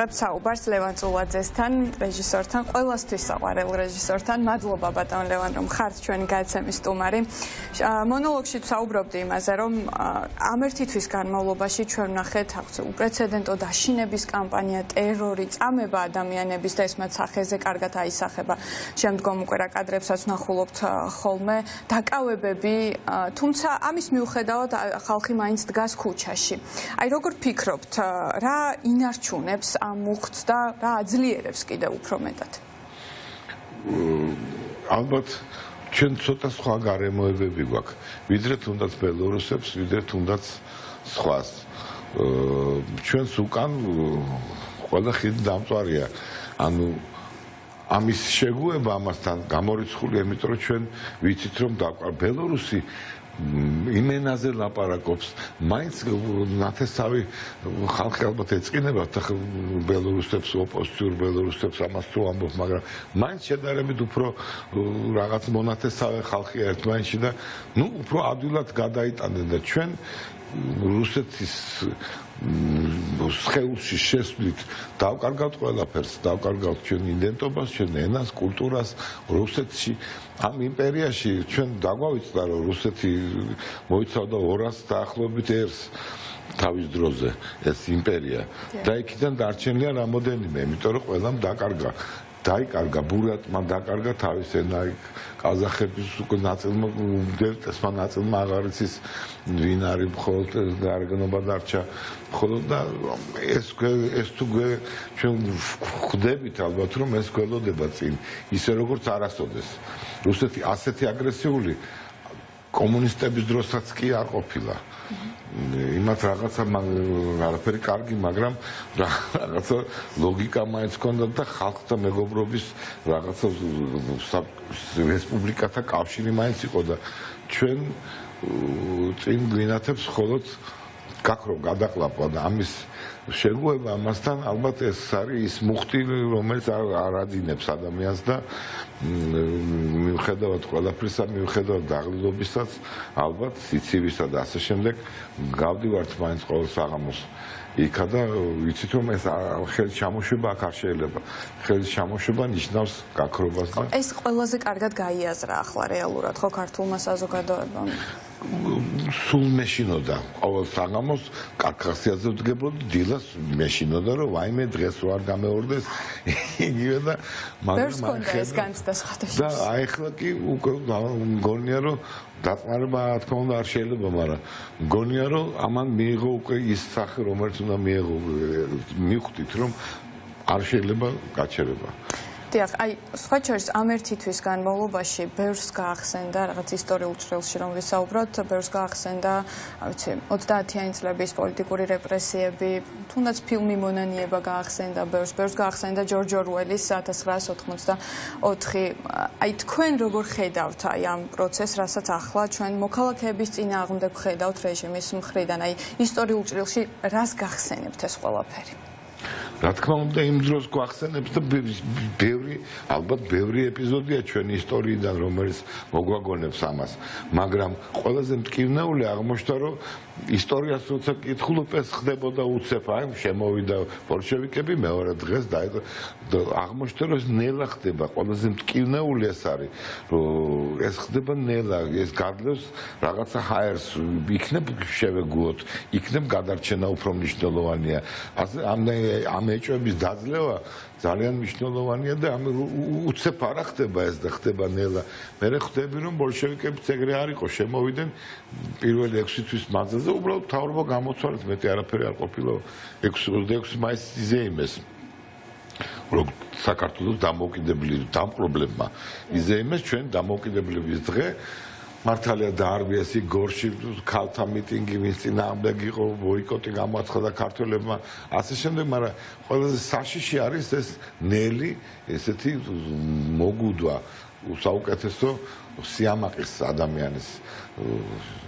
ვიწყებთ საუბარს ლევან წულაძესთან, რეჟისორთან, ყველასთვის საყვარელ რეჟისორთან. მადლობა ბატონ ლევან, რომ ხართ ჩვენი გადაცემის სტუმარი. მონოლოგში საუბრობდი იმაზე, რომ ამ ერთი თვის განმავლობაში ჩვენ ვნახეთ უპრეცედენტო დაშინების კამპანია, ტერორი, წამება ადამიანების და ეს მათ სახეზე კარგად აისახება. შემდგომ უკვე რა კადრებსაც ვნახულობთ ხოლმე, დაკავებები, თუმცა ამის მიუხედავად ხალხი მაინც დგას ქუჩაში. აი როგორ ფიქრობთ, რა ინარჩუნებს ამ მუხტს და რა აძლიერებს კიდევ უფრო მეტად? ალბათ ჩვენ ცოტა სხვა გარემოებები გვაქვს, ვიდრე თუნდაც ბელორუსებს, ვიდრე თუნდაც სხვას. ჩვენს უკან ყველა ხიდი დამწვარია. ანუ ამის შეგუება ამასთან გამორიცხულია, იმიტომ რომ ჩვენ ვიცით რომ ბელორუსი იმენაზე ლაპარაკობს, მაინც ნათესავი ხალხი ალბათ ეწყინებათ ბელორუსებს, ოპოზიციურ ბელორუსებს ამას თუ ამბობ, მაგრამ მაინც შედარებით უფრო რაღაც მონათესავე ხალხია ერთმანეთში და უფრო ადვილად გადაიტანდნენ და ჩვენ რუსეთის სხეულში შესვლით დავკარგავთ ყველაფერს, დავკარგავთ ჩვენ იდენტობას, ჩვენ ენას, კულტურას რუსეთში. ამ იმპერიაში ჩვენ დაგვავიწყდა, რომ რუსეთი მოიცავდა 200 დაახლოებით ერს თავის დროზე ეს იმპერია და იქიდან დარჩენილია რამოდენიმე, იმიტომ რომ ყველამ დაიკარგა ბურატმა დაკარგა თავის ენა, ყაზახების უკვე ნაწილმა დელტესმა ნაწილმა აღარ იცის ვინ არის, მხოლოდ გარეგნობა დარჩა, მხოლოდ და ეს თუ ჩვენ ხვდებით ალბათ რომ ეს გველოდება წინ ისე როგორც არასოდეს. რუსეთი ასეთი აგრესიული კომუნისტების დროსაც კი არ ყოფილა. იმათ რაღაცა არაფერი კარგი, მაგრამ რაღაცა ლოგიკა მაინც ჰქონდა და ხალხთა მეგობრობის რაღაცა რესპუბლიკათა კავშირი მაინც იყო და ჩვენ წინ გვინათებს მხოლოდ გაქრო გადაყლაპვა და ამის შეგუება ამასთან ალბათ ეს არის ის მუხტი, რომელიც არ აძინებს ადამიანს და მიუხედავად ყველაფრისა, მიუხედავად დაღლილობისაც, ალბათ სიცივისა და ასე შემდეგ გავდივართ მაინც ყოველ საღამოს იქა და ვიცით რომ ეს ხელის ჩამოშვება აქ არ შეიძლება. ხელის ჩამოშვება ნიშნავს გაქრობას და ეს ყველაზე კარგად გაიაზრა ახლა რეალურად ხო ქართულმა საზოგადოებამ? სულ მეშინოდა ყოველ საღამოს კარკასიაზე ვდგებოდი, დილას მეშინოდა რომ ვაიმე დღეს რო არ გამეორდეს იგივე და მაგრამ ეს განცდა სხვადასხვა და აი ახლა კი უკვე მგონია რომ დაწმარება რა თქმა უნდა არ შეიძლება, მაგრამ მგონია რომ ამან მიიღო უკვე ის სახე რომელიც უნდა მიიღო, მივხვდით რომ არ შეიძლება გაჩერება. დიახ, აი სხვა შორის ამ ერთი თვის განმავლობაში ბევრს გაახსენდა რაღაც ისტორიულ ჭრილში რომ ვისაუბროთ, ბევრს გაახსენდა, ვიცი, 30-იანი წლების პოლიტიკური რეპრესიები, თუნდაც ფილმი მონანიება გაახსენდა ბევრს გაახსენდა ჯორჯ ორველის 1984. აი თქვენ როგორ ხედავთ აი ამ პროცესს, რასაც ახლა ჩვენ მოქალაქეების წინააღმდეგ ხედავთ რეჟიმის მხრიდან, აი ისტორიულ ჭრილში რას გახსენებთ ეს ყველაფერი? რა თქმა უნდა იმ დროს გვახსენებს და ალბათ ბევრი ეპიზოდია ჩვენი ისტორიიდან რომელიც მოგვაგონებს ამას, მაგრამ ყველაზე მტკივნეული აღმოჩნდა რომ ისტორიას როცა კითხულობ ეს ხდებოდა უცებ, აი შემოვიდა ბოლშევიკები მეორე დღეს და აღმოჩნდა რომ ეს ნელა ხდება, ყველაზე მტკივნეული ეს არის რომ ეს ხდება ნელა, ეს გადლევს რაღაცა ჰაერს, იქნებ შევეგუოთ, იქნებ გადარჩენა უფრო მნიშვნელოვანია. ამ ეჭვების დაძლევა ძალიან მნიშვნელოვანია და ამ უცებ არ ხდება ეს და ხდება ნელა. მე ხვდები რომ ბოლშევიკებიც ეგრე არ იყო, შემოვიდნენ პირველი 6 თვის მანძილზე, უბრალოდ მთავრობა გამოცვალეთ, მეტი არაფერი არ ყოფილა 26 მაისს იზეიმეს. რომ საქართველოს დამოუკიდებლობის პრობლემა იზეიმეს ჩვენ დამოუკიდებლობის დღე მართალია დაარბიეს იქ გორში ქალთა მიტინგი, ვინც წინააღმდეგ იყო, ბოიკოტი გამოაცხადა ქართველებმა, ასე შემდეგ, მაგრამ ყველაზე საშიში არის ეს ნელი, ესეთი მოგუდვა, საუკეთესო სიამაყის ადამიანის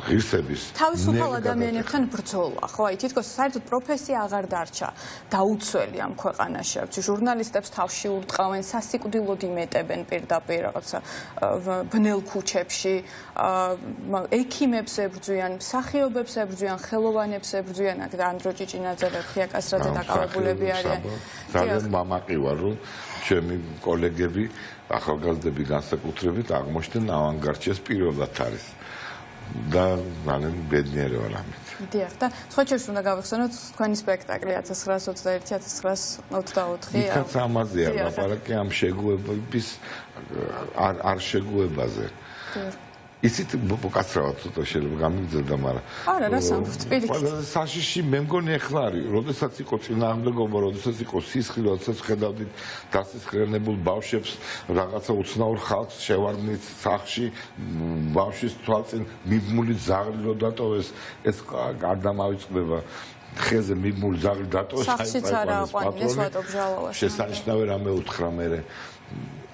ღირსების თავისუფალ ადამიანებთან ბრძოლა, ხო, აი თითქოს საერთოდ პროფესია აღარ დარჩა დაუცველი ამ ქვეყანაში. ჟურნალისტებს თავში ურტყავენ, სასიკვდილოდ იმეტებენ პირდაპირ რაღაცა ბნელ ქუჩებში, ექიმებს ებრძვიან, მსახიობებს ებრძვიან, ხელოვანებს ებრძვიან, აქ ანდრო ჭიჭინაძე, ვერხია კასრაძე დაკავებულები არიან. ძალიან მამაყი ვარ, რომ ჩემი კოლეგები, ახალგაზრდები განსაკუთრებით აღმოჩნდნენ ავანგარდში პირველად არის. და ძალიან ბედნიერი ვარ ამით. დიახ, და სხვა შორის უნდა გავიხსენოთ თქვენი სპექტაკლი 1921-1924. იქაც ამაზეა ლაპარაკი ამ შეგუებების არ შეგუებაზე. იცით მოკაცრავად ცოტა შეიძლება გამიგრძელდა, მაგრამ არა, რა სამბობთ, პირიქით. ყველაზე საშიში მე მგონი ახლა არის, როდესაც იყო წინააღმდეგობა, როდესაც იყო სისხლი, როდესაც ხედავდით დასისხლენებულ ბავშვებს, რაღაცა უცნაურ ხალხს შევარდნით სახში, ბავშვის თვალწინ მიბმული ზაღლი რო დატოვეს, ეს არ დამავიწყდება. ხეზე მიბმული ზაღლი დატოვეს, სახშიც არა აყვანილეს ვატობჟალოვას. შესანიშნავი რამე უთხრა მერე.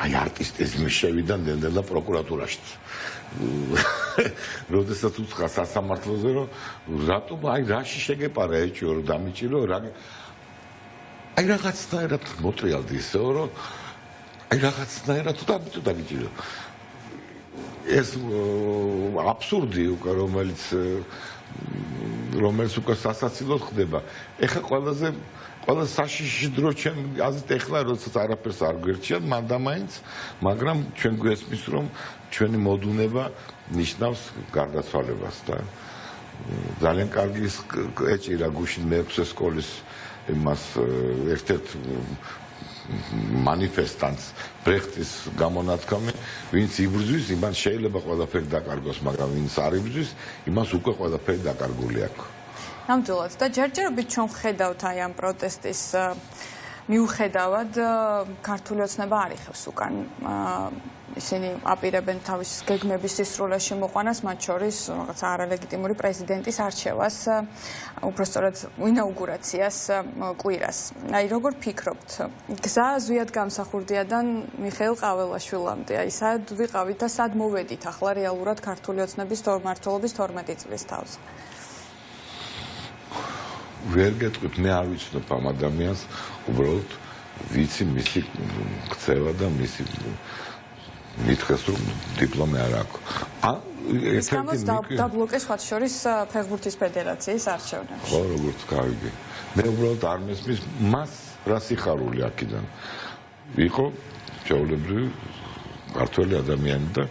აი არტისტიზმი შევიდა ნელ-ნელა პროკურატურაშიც. როდესაც უთხრა სასამართლოზე, რომ რატომ აი რაში შეგეპარა ეჭვო რომ დამიჭირო რა აი რაღაცნაირად მოტრიალდი ისე რომ აი რაღაცნაირად თუ დამიჭირო ეს აბსურდი უკვე რომელიც უკვე სასაცილოდ ხდება ეხა ყველაზე საშიში დრო ჩემ აზრით ეხლა როდესაც არაფერს არ გვერდჩიათ მანდამაინც მაგრამ ჩვენ გვესმის რომ ჩვენი მოდუნება ნიშნავს გარდაცვალებას და ძალიან კარგი ეჭირა გუშინ მე-6 სკოლის იმას ერთ-ერთ manifestants ბრეხტის გამონათქვამი ვინც იბრძვის იმან შეიძლება ყველაფერი დაკარგოს მაგრამ ვინც არ იბრძვის იმას უკვე ყველაფერი დაკარგული აქვს ნამდვილად და ჯერჯერობით ჩვენ ხედავთ აი ამ პროტესტის მიუხედავად ქართული ოცნება არ იხევს უკან ისინი აპირებენ თავის გეგმების სისრულეში მოყვანას მათ შორის რაღაც არალეგიტიმური პრეზიდენტის არჩევას უпростоრად ინაუგურაციას კვირას აი როგორ ფიქრობთ გზა ზვიად გამსახურდიადან მიხეილ ყაველაშვილამდე აი სად ვიყავით და სად მოვედით ახლა რეალურად ქართული ოცნების მმართველობის 12 წლის თავზე ვერ გეტყვით მე არ ვიცნობ ამ ადამიანს უბრალოდ ვიცი მისი ქცევა და მისი მითხეს რომ დიპლომი არ აქვს ეს გამოს დაბლოკეს მათ შორის ფეხბურთის ფედერაციის არჩევნებში ხო როგორც გავიგე მე უბრალოდ არ მესმის მას რა სიხარული აქედან იყო ჩვეულებრივი ქართველი ადამიანი და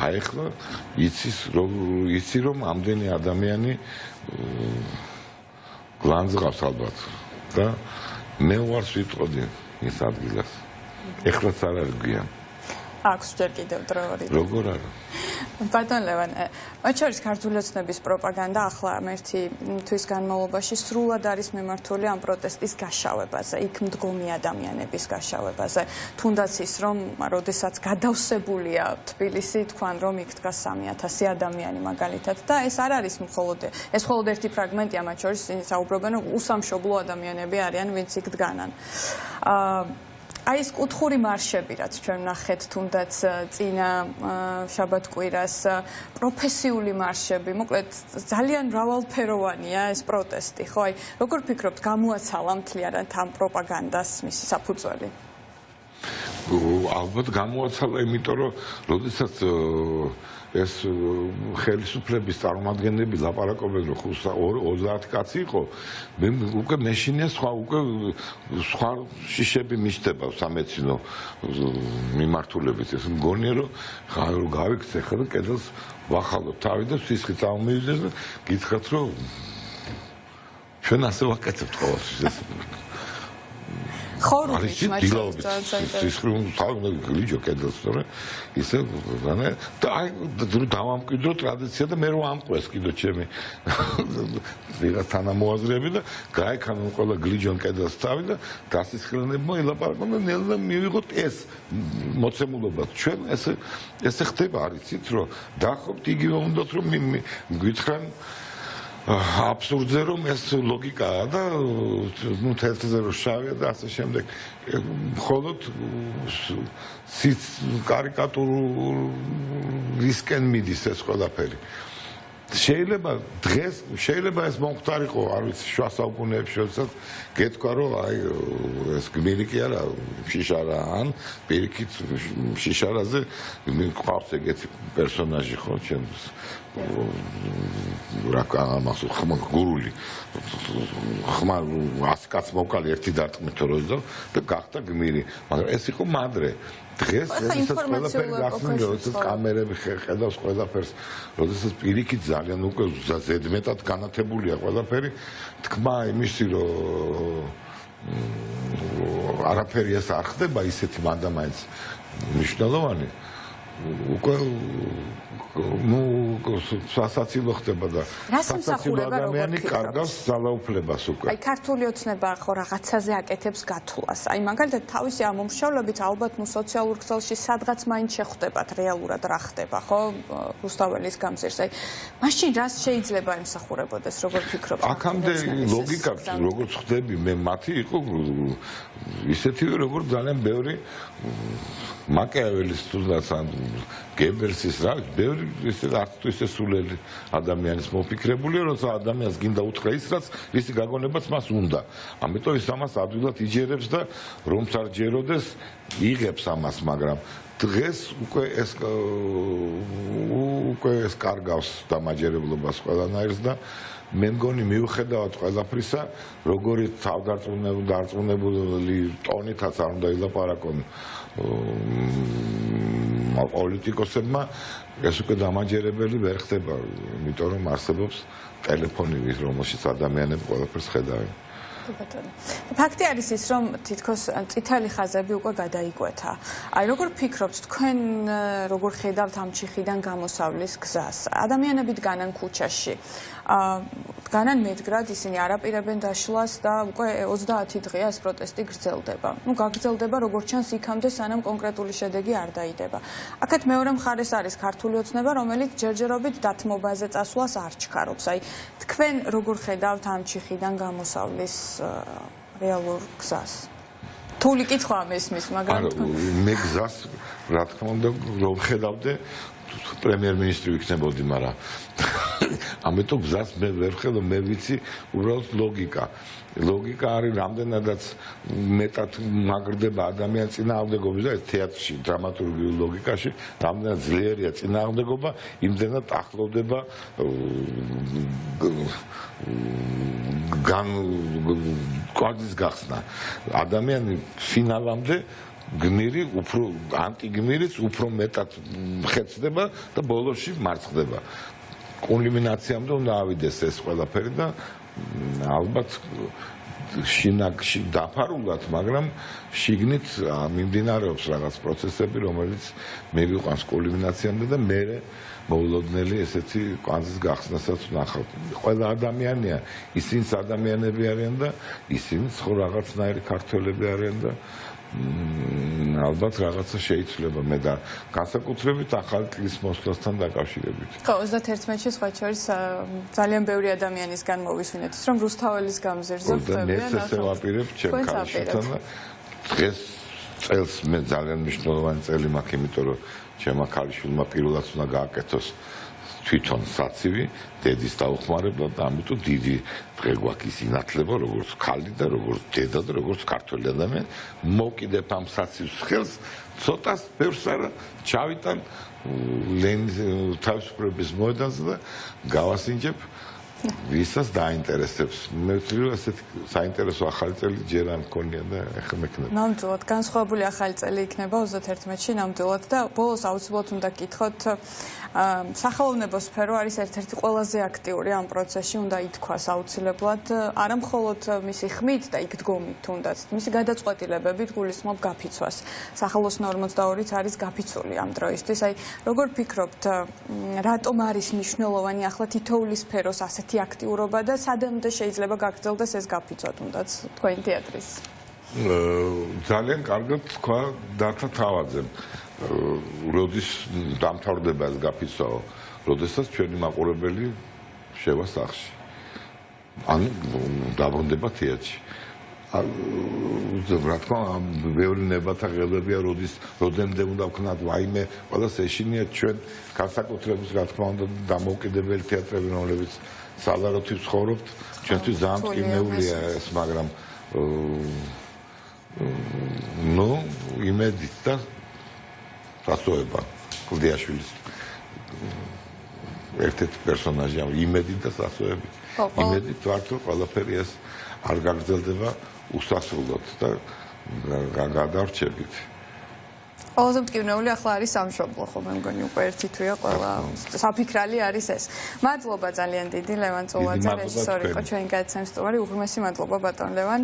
აი ახლა იცი რომ ამდენი ადამიანი გლანძღავს ალბათ და მე ვარ ვიტყოდი ის ადგილას ეხლაც არ არგვიან აქვს ჯერ კიდევ დროური როგორ არა ბატონ ლევან მათ შორის ქართული ოცნების პროპაგანდა ახლა ერთი თვის განმავლობაში სრულად არის მიმართული ამ პროტესტის გაშავებაზე იქ მდგომი ადამიანების გაშავებაზე თუნდაც ის რომ როდესაც გადავსებულია თბილისი თქვან რომ იქ დგას 3000 ადამიანი მაგალითად და ეს არ არის მხოლოდ ეს მხოლოდ ერთი ფრაგმენტია მათ შორის საუბრობენ რომ უსამშობლო ადამიანები არიან ვინც იქ დგანან აი ეს კუთხური მარშები რაც ჩვენ ნახეთ თუნდაც წინა შაბათ-კვირას პროფესიული მარშები მოკლედ ძალიან მრავალფეროვანია ეს პროტესტი ხო აი როგორ ფიქრობთ გამოაცალა მთლიანად ამ პროპაგანდას მისი საფუძველი ალბათ გამოაცალა იმიტომ რომ როდესაც ეს ხელისუფლების წარმომადგენლები ლაპარაკობენ რომ 30 კაცი იყო მე უკვე მეშინია სხვა შიშები მიშდება სამეცნიერო მიმართულებით ეს მგონია რომ გავიქცე ხელ კედელს ვახალოთ თავი და სისხლი წამოვიდეს და გითხრათ რომ ჩვენ ასე ვაკეთებთ ყოველთვის ხორუმის მაჩვენებელი გლიჯო კედელს თორე ისე და აი დავამკვიდრო ტრადიცია და მე რომ ამყვეს კიდო ჩემი ვიღაც თანამოაზრეები და გაეკანონ ყველა გლიჯონ კედელს თავი და დასისხლენებმა ილაპარაკონ და ნელა მივიღოთ ეს მოცემულობა ჩვენ ესე ხდება არ იცით რომ დახობთ იგივე უნდათ რომ გითხრან აბსურდზე რომ ეს ლოგიკაა და ნუ თეთრზე რომ შავია და ასე შემდეგ მხოლოდ კარიკატურისკენ მიდის ეს ყველაფერი შეიძლება დღეს შეიძლება ეს მომხდარიყო არ ვიცი შუა საუკუნეებში შესაძ გეთქვა რომ აი ეს გმირი კი არა შიშარა ან პირიქით შიშარაზე ყავს ეგეთი პერსონაჟი ხო ჩემს რაკამასო ხმა გურული ხმა 100 კაც მოვკალი ერთი დარტყმით როზე და გახდა გმირი მაგრამ ეს იყო მადრე დღეს ეს ყველაფერი გახსნილი როდესაც კამერები ხედავს ყველაფერს როდესაც პირიქით ძალიან უკვე ზედმეტად განათებულია ყველაფერი თქმა იმისი რომ არაფერი ეს არ ხდება ისეთი მანდამაინც მნიშვნელოვანი უკვე ნუ სასაცილო ხდება და სასაცილო ადამიანი კარგავს ძალაუფლებას უკვე. აი ქართული ოცნება ხო რაღაცაზე აკეთებს გათვლას. აი მაგალითად თავისი ამომრჩევლებით ალბათ ნუ სოციალურ ქსელში სადღაც მაინც შეხვდებათ რეალურად რა ხდება, ხო? რუსთაველის გამზირს. აი მაშინ რას შეიძლება ემსახურებოდეს, როგორ ფიქრობთ? აქამდე ლოგიკა როგორც ხდები მე მათი იყო ისეთივე როგორც ძალიან ბევრი მაკიაველის თუნდაც ან გებელსის რა ბევრი ისე არც თუ ისე სულელი ადამიანის მოფიქრებულია როცა ადამიანს გინდა უთხრა ის რაც ისი გაგონებაც მას უნდა ამიტომ ის ამას ადვილად იჯერებს და რომც არ ჯეროდეს იღებს ამას მაგრამ დღეს უკვე ეს კარგავს დამაჯერებლობას ყველანაირს და მე მგონი მიუხედავად ყველაფრისა როგორი თავდარწმუნებული ტონითაც არ უნდა ილაპარაკონ პოლიტიკოსებმა ეს უკვე დამაჯერებელი ვერ ხდება იმიტომ რომ არსებობს ტელეფონი რომელშიც ადამიანები ყველაფერს ხედავენ ფაქტი არის ის რომ თითქოს წითელი ხაზები უკვე გადაიკვეთა. აი როგორ ფიქრობთ თქვენ როგორ ხედავთ ამ ჩიხიდან გამოსავლის გზას? ადამიანები დგანან ქუჩაში. დგანან მედგრად ისინი არაპირებენ დაშლას და უკვე 30 დღეა ეს პროტესტი გრძელდება. ნუ გაგრძელდება როგორც ჩანს იქამდე სანამ კონკრეტული შედეგი არ დაიდება. აქეთ მეორე მხარეს არის ქართული ოცნება რომელიც ჯერჯერობით დათმობაზე წასვლას არ ჩქარობს. აი თქვენ როგორ ხედავთ ამ ჩიხიდან გამოსავლის რეალურ გზას. თული კითხვა მესმის, მაგრამ მე გზას რა თქმა უნდა რომ ხედავდე პრემიერ-მინისტრი ვიქნებოდი, მაგრამ ამიტომ გზას მე ვერ ხედავ, მე ვიცი უბრალოდ ლოგიკა. ლოგიკა არის რამდენადაც მეტად მაგრდება ადამიანის წინააღმდეგობის და თეატრში, დრამატურგიულ ლოგიკაში რამდენად ძლიერია წინააღმდეგობა, იმდენად ახლოვდება კვადის გახსნა. ადამიანი ფინალამდე გმირი უფრო ანტიგმირიც უფრო მეტად ხეცდება და ბოლოში მარცხდება. კულმინაციამდე უნდა ავიდეს ეს ყველაფერი და ალბათ შინაგში დაფარულად, მაგრამ შიგნით მიმდინარეობს რაღაც პროცესები, რომელიც მივიყვანს კულმინაციამდე და მე მოულოდნელი ესეთი კვანძის გახსნასაც ვნახავ. ყველა ადამიანია, ისინიც ადამიანები არიან და ისინიც ხო რაღაცნაირი ქართველები არიან და ალბათ რაღაცა შეიძლება მე და განსაკუთრებით ახალი წლის მოსვლასთან დაკავშირებით. ხო, 31-ში სხვა შორის ძალიან ბევრი ადამიანისგან მოვისმინეთ, რომ რუსთაველის გამზირზე ხდებიან. მე ესე ვაპირებ ჩემ ქალიშვილთან და დღეს წელს მე ძალიან მნიშვნელოვანი წელი მაქვს, იმიტომ რომ ჩემმა ქალიშვილმა პირველად უნდა გააკეთოს თვითონ საცივი დედის დაუხმარებლად და ამიტომ დიდი დღე გვაქვს ის ინათლება როგორც ქალი და როგორც დედა და როგორც ქართველი ადამიანი მოვკიდებ ამ საცივს ხელს ცოტას ბევრს არა ჩავიტან ლენის თავისუფლების მოედანზე და გავასინჯებ ვისაც დაინტერესებს მე ვთვლი ესეთი საინტერესო ახალი წელი ჯერ არ მქონია და ახლა მექნება ნამდვილად განსხვავებული ახალი წელი იქნება 31-ში ნამდვილად და ბოლოს აუცილებლად უნდა გითხოთ სახელოვნებო სფერო არის ერთ-ერთი ყველაზე აქტიური ამ პროცესში უნდა ითქვას აუცილებლად არა მხოლოდ მისი ხმით და იქ დგომით თუნდაც მისი გადაწყვეტილებებით გულისხმობ გაფიცვას სახელოსნო 42-იც არის გაფიცული ამ დროისთვის აი როგორ ფიქრობთ რატომ არის მნიშვნელოვანი ახლა თითოეული სფეროს ასეთი აქტიურობა და სადამდე შეიძლება გაგრძელდეს ეს გაფიცვა თუნდაც თქვენი თეატრის ძალიან კარგად თქვა დათო თავაძემ როდის დამთავრდება ეს გაფიცვაო როდესაც ჩვენი მაყურებელი შევა სახლში ანუ დაბრუნდება თეატრში. რა თქმა უნდა, ბევრი ნებათა ღელვებია, როდემდე უნდა ვქნათ ვაიმე, ყველას ეშინიათ ჩვენ განსაკუთრებით, რა თქმა უნდა, დამოუკიდებელი თეატრები, რომლებიც სალაროთი ვცხოვრობთ, ჩვენთვის ძალიან მტკივნეულია ეს, მაგრამ ნუ იმედით და სასწორება კლდიაშვილის ერთ-ერთი პერსონაჟია, იმედით და სასწორებით. იმედით ვართ, რომ ყველაფერი ეს არ გაგრძელდება უსასრულოდ და გადარჩებით. ყველაზე მტკივნეული ახლა არის სამშობლო, ხო მე მგონი უკვე ერთი თვეა ყველა საფიქრალი არის ეს. მადლობა ძალიან დიდი ლევან წულაძე, რეჟისორი იყო ჩვენი გადაცემის სტუმარი. უღრმესი მადლობა ბატონ ლევან.